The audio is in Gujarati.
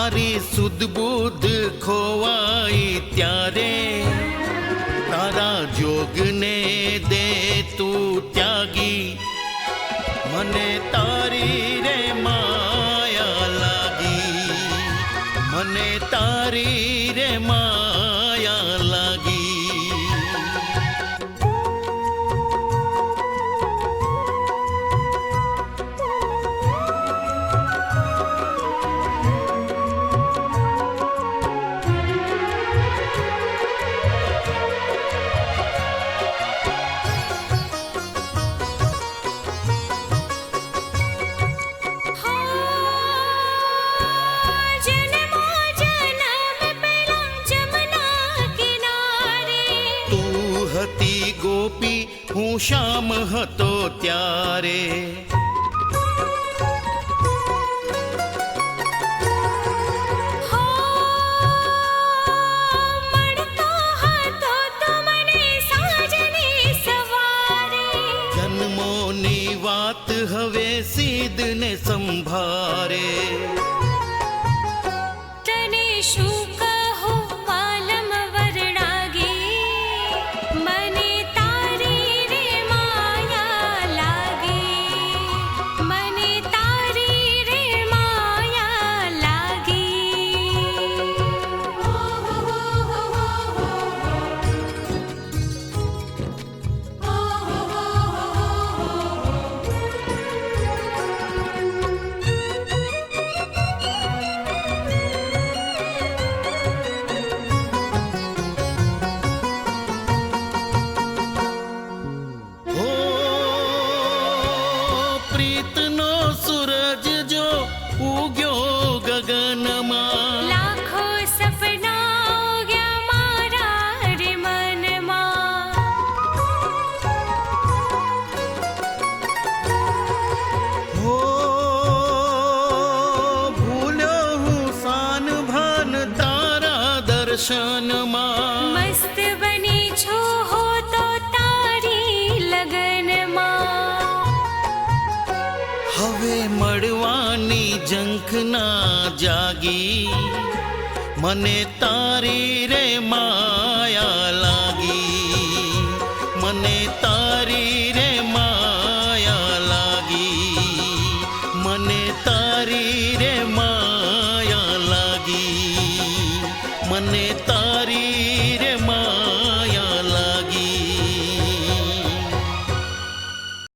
મારી સુધ બુદ્ધ ખોવાઈ ત્યારે તારા જોગને દે તું ત્યાગી મને તારી રે માયા લાગી મને તારી રે માયા લાગી ગોપી હું શ્યામ હતો ત્યારે જન્મોની વાત હવે સીધને સંભારે તને શું કહું વાલમ વરણાગી મને તારી રે માયા લાગી મને તારી રે માયા લાગી પ્રીતનો સૂરજ જો ઉગ્યો ગગનમાં લાખો સપના ઉગ્યા મારા રે મનમાં હો ભૂલ્યો હું સાન ભાન તારા દર્શનમાં મસ્ત બની છો હો તો તારી લગનમાં હવે મળવાની ઝંખના જાગી મને તારી રે માયા લાગી મને તારી રે માયા લાગી મને તારી રે માયા